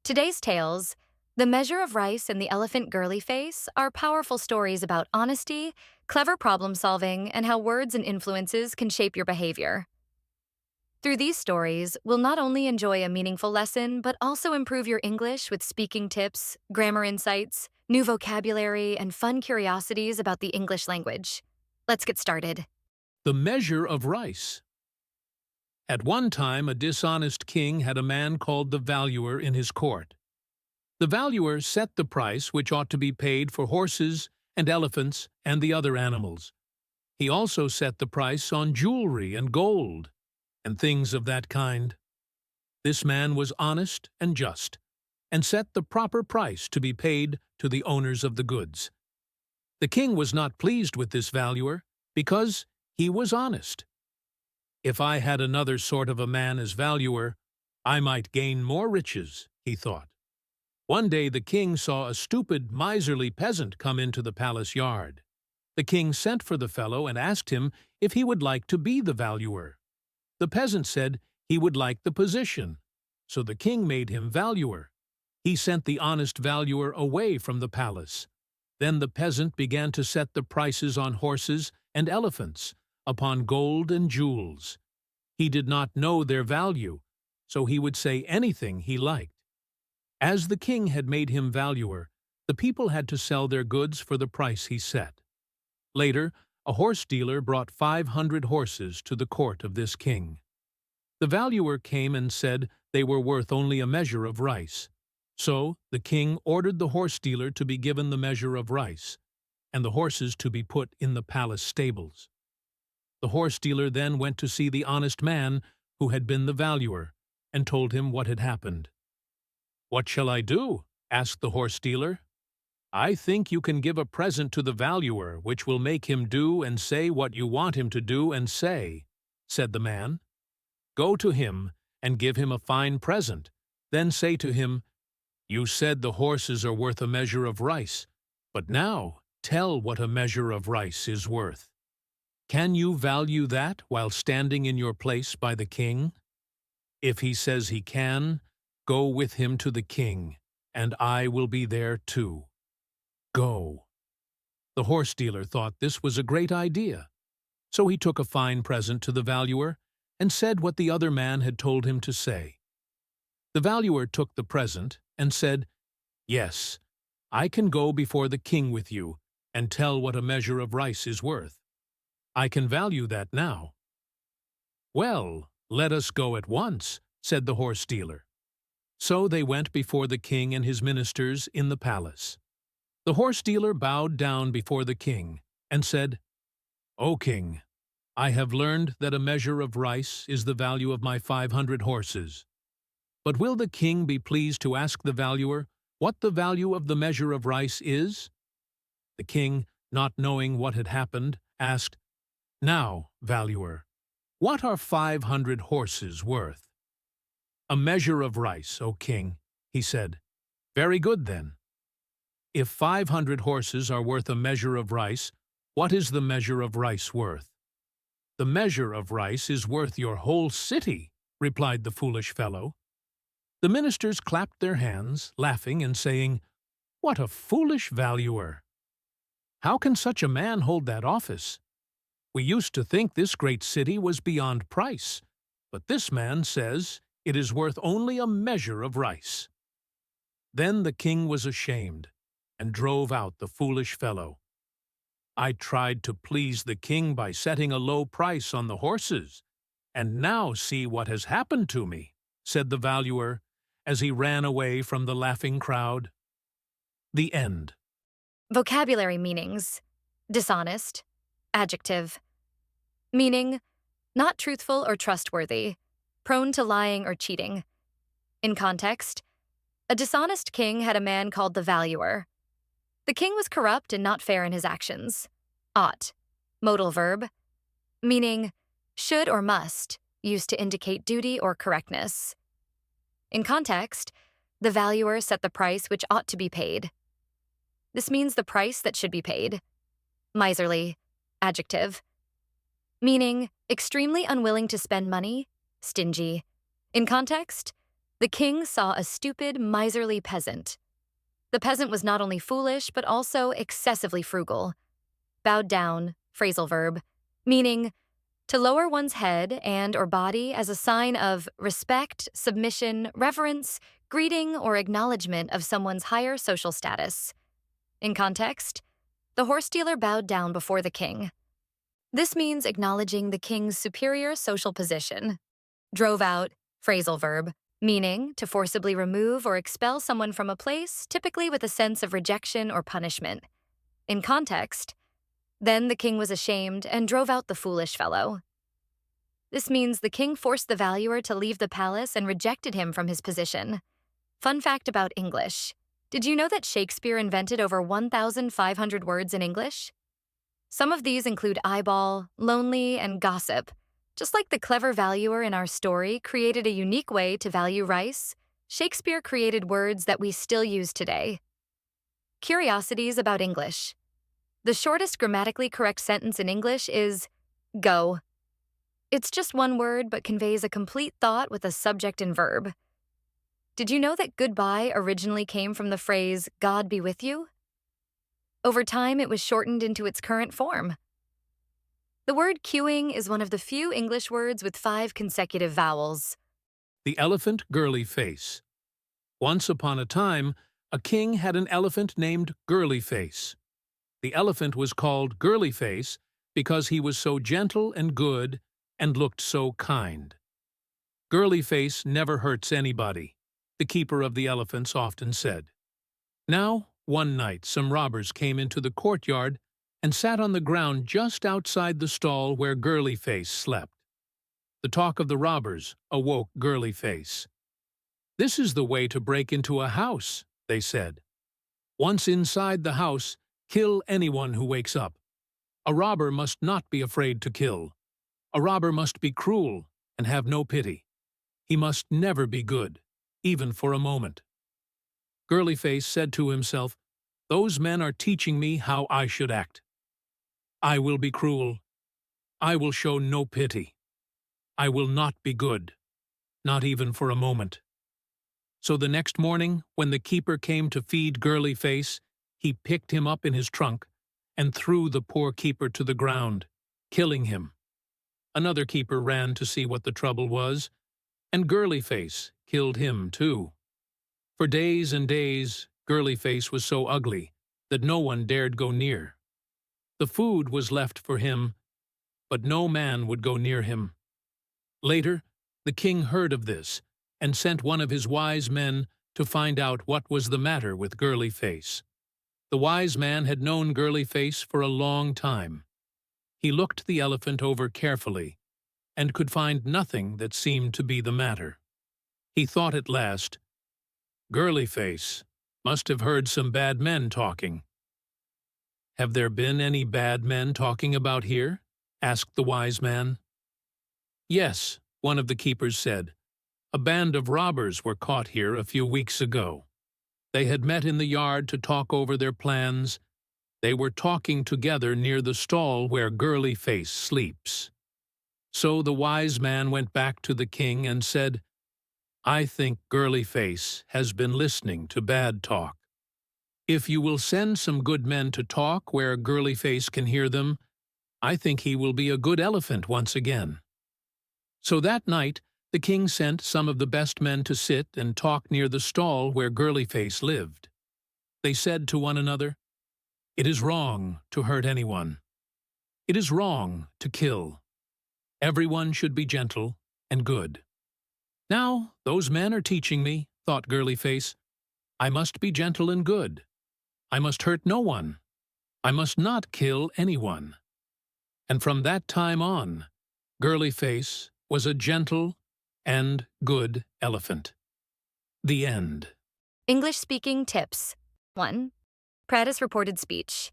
Today's tales, The Measure of Rice and the Elephant Girly-Face, are powerful stories about honesty, clever problem solving, and how words and influences can shape your behavior. Through these stories, we'll not only enjoy a meaningful lesson, but also improve your English with speaking tips, grammar insights, new vocabulary, and fun curiosities about the English language. Let's get started. The measure of rice. At one time, a dishonest king had a man called the Valuer in his court. The Valuer set the price which ought to be paid for horses and elephants and the other animals. He also set the price on jewelry and gold, and things of that kind. This man was honest and just, and set the proper price to be paid to the owners of the goods. The king was not pleased with this Valuer, because he was honest. If I had another sort of a man as Valuer, I might gain more riches, he thought. One day the king saw a stupid, miserly peasant come into the palace yard. The king sent for the fellow and asked him if he would like to be the Valuer. The peasant said he would like the position, so the king made him Valuer. He sent the honest Valuer away from the palace. Then the peasant began to set the prices on horses and elephants, upon gold and jewels. He did not know their value, so he would say anything he liked. As the king had made him Valuer, the people had to sell their goods for the price he set. Later, a horse dealer brought 500 horses to the court of this king. The Valuer came and said they were worth only a measure of rice. So the king ordered the horse dealer to be given the measure of rice, and the horses to be put in the palace stables. The horse dealer then went to see the honest man who had been the Valuer, and told him what had happened. "What shall I do?" asked the horse dealer. "I think you can give a present to the Valuer which will make him do and say what you want him to do and say," said the man. "Go to him and give him a fine present. Then say to him, 'You said the horses are worth a measure of rice, but now tell what a measure of rice is worth. Can you value that while standing in your place by the king?' If he says he can, go with him to the king, and I will be there too. Go." The horse dealer thought this was a great idea, so he took a fine present to the Valuer and said what the other man had told him to say. The Valuer took the present and said, "Yes, I can go before the king with you and tell what a measure of rice is worth. I can value that now." "Well, let us go at once," said the horse dealer. So they went before the king and his ministers in the palace. The horse dealer bowed down before the king and said, "O king, I have learned that a measure of rice is the value of my 500 horses. But will the king be pleased to ask the Valuer what the value of the measure of rice is?" The king, not knowing what had happened, asked, "Now, Valuer, what are 500 horses worth?" "A measure of rice, O king," he said. "Very good, then. If 500 horses are worth a measure of rice, what is the measure of rice worth?" "The measure of rice is worth your whole city," replied the foolish fellow. The ministers clapped their hands, laughing and saying, "What a foolish Valuer! How can such a man hold that office? We used to think this great city was beyond price, but this man says it is worth only a measure of rice." Then the king was ashamed, and drove out the foolish fellow. "I tried to please the king by setting a low price on the horses, and now see what has happened to me," said the Valuer, as he ran away from the laughing crowd. The end. Vocabulary meanings: dishonest, adjective. Meaning: not truthful or trustworthy, prone to lying or cheating. In context: a dishonest king had a man called the Valuer. The king was corrupt and not fair in his actions. Ought, modal verb. Meaning: should or must, used to indicate duty or correctness. In context: the Valuer set the price which ought to be paid. This means the price that should be paid. Miserly, adjective. Meaning: extremely unwilling to spend money, stingy. In context: The king saw a stupid, miserly peasant. The peasant was not only foolish, but also excessively frugal. Bowed down, phrasal verb, meaning to lower one's head and or body as a sign of respect, submission, reverence, greeting, or acknowledgement of someone's higher social status. In context, the horse dealer bowed down before the king. This means acknowledging the king's superior social position. Drove out, phrasal verb, meaning to forcibly remove or expel someone from a place, typically with a sense of rejection or punishment. In context, then the king was ashamed and drove out the foolish fellow. This means the king forced the valuer to leave the palace and rejected him from his position. Fun fact about English. Did you know that Shakespeare invented over 1,500 words in English? Some of these include eyeball, lonely, and gossip. Just like the clever valuer in our story created a unique way to value rice, Shakespeare created words that we still use today. Curiosities about English. The shortest grammatically correct sentence in English is go. It's just one word but conveys a complete thought with a subject and verb. Did you know that goodbye originally came from the phrase, God be with you? Over time, it was shortened into its current form. The word queuing is one of the few English words with 5 consecutive vowels. The elephant Girly-Face. Once upon a time, a king had an elephant named Girly-Face. The elephant was called Girly-Face because he was so gentle and good and looked so kind. Girly-Face never hurts anybody, the keeper of the elephants often said. Now, one night, some robbers came into the courtyard and sat on the ground just outside the stall where Girly-Face slept. The talk of the robbers awoke Girly-Face. "This is the way to break into a house," they said. "Once inside the house, kill anyone who wakes up. A robber must not be afraid to kill. A robber must be cruel and have no pity. He must never be good, even for a moment." Girly-Face said to himself, "Those men are teaching me how I should act. I will be cruel. I will show no pity. I will not be good, not even for a moment." So the next morning, when the keeper came to feed Girly-Face, he picked him up in his trunk and threw the poor keeper to the ground, killing him. Another keeper ran to see what the trouble was, and Girly-Face killed him too. For days and days, Girly-Face was so ugly that no one dared go near. The food was left for him, but no man would go near him. Later, the king heard of this and sent one of his wise men to find out what was the matter with Girly-Face. The wise man had known Girly-Face for a long time. He looked the elephant over carefully and could find nothing that seemed to be the matter. He thought at last, "Girly-Face must have heard some bad men talking." "Have there been any bad men talking about here?" asked the wise man. "Yes," one of the keepers said. "A band of robbers were caught here a few weeks ago. They had met in the yard to talk over their plans. They were talking together near the stall where Girly-Face sleeps." So the wise man went back to the king and said, "I think Girly-Face has been listening to bad talk. If you will send some good men to talk where Girly-Face can hear them, I think he will be a good elephant once again." So that night, the king sent some of the best men to sit and talk near the stall where Girly-Face lived. They said to one another, "It is wrong to hurt anyone. It is wrong to kill. Everyone should be gentle and good." "Now, those men are teaching me," thought Girly-Face. "I must be gentle and good. I must hurt no one. I must not kill anyone." And from that time on, Girly-Face was a gentle and good elephant. The end. English speaking tips. 1. Practice reported speech.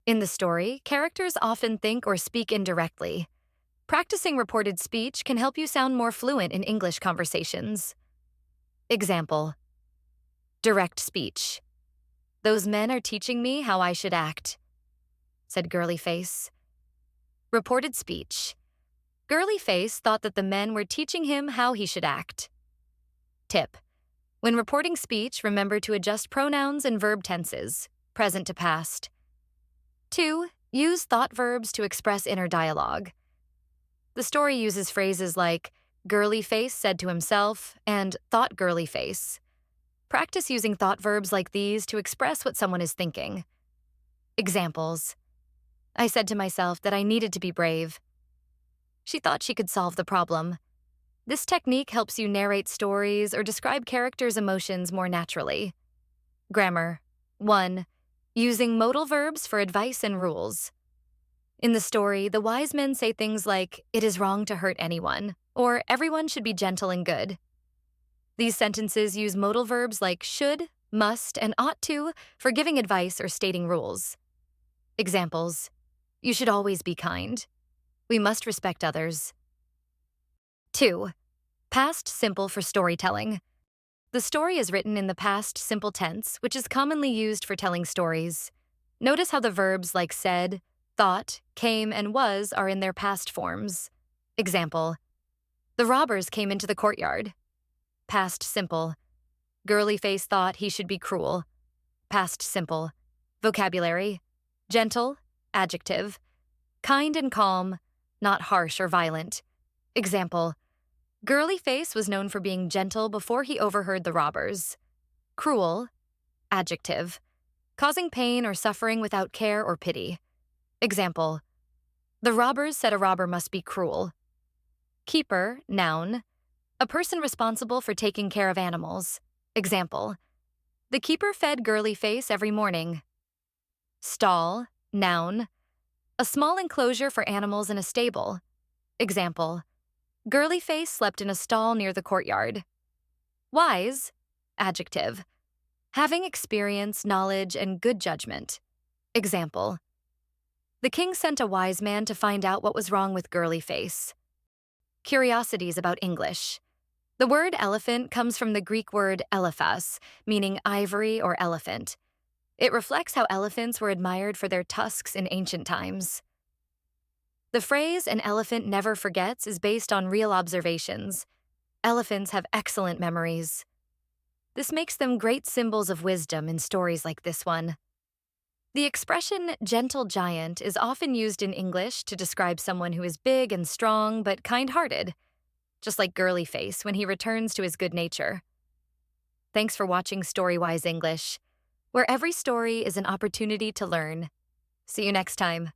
In the story, characters often think or speak indirectly. Practicing reported speech can help you sound more fluent in English conversations. Example: direct speech. "Those men are teaching me how I should act," said Girly-Face. Reported speech. Girly-Face thought that the men were teaching him how he should act. Tip: when reporting speech, remember to adjust pronouns and verb tenses, present to past. 2. Use thought verbs to express inner dialogue. The story uses phrases like Girly-Face said to himself and thought Girly-Face. Practice using thought verbs like these to express what someone is thinking. Examples: I said to myself that I needed to be brave. She thought she could solve the problem. This technique helps you narrate stories or describe characters' emotions more naturally. Grammar. 1. Using modal verbs for advice and rules. In the story, the wise men say things like, "It is wrong to hurt anyone," or "Everyone should be gentle and good." These sentences use modal verbs like should, must, and ought to for giving advice or stating rules. Examples: you should always be kind. We must respect others. 2. Past simple for storytelling. The story is written in the past simple tense, which is commonly used for telling stories. Notice how the verbs like said, thought, came, and was are in their past forms. Example: the robbers came into the courtyard. Past simple. Girly-Face thought he should be cruel. Past simple. Vocabulary: gentle, adjective. Kind and calm, not harsh or violent. Example: Girly-Face was known for being gentle before he overheard the robbers. Cruel, adjective. Causing pain or suffering without care or pity. Example: the robbers said a robber must be cruel. Keeper, noun. A person responsible for taking care of animals. Example: the keeper fed Girly-Face every morning. Stall, noun. A small enclosure for animals in a stable. Example: Girly-Face slept in a stall near the courtyard. Wise, adjective. Having experience, knowledge, and good judgment. Example: the king sent a wise man to find out what was wrong with Girly-Face. Curiosities about English. The word elephant comes from the Greek word elephas, meaning ivory or elephant. It reflects how elephants were admired for their tusks in ancient times. The phrase "an elephant never forgets" is based on real observations. Elephants have excellent memories. This makes them great symbols of wisdom in stories like this one. The expression gentle giant is often used in English to describe someone who is big and strong but kind-hearted, just like Girly-Face when he returns to his good nature. Thanks for watching Storywise English, where every story is an opportunity to learn. See you next time.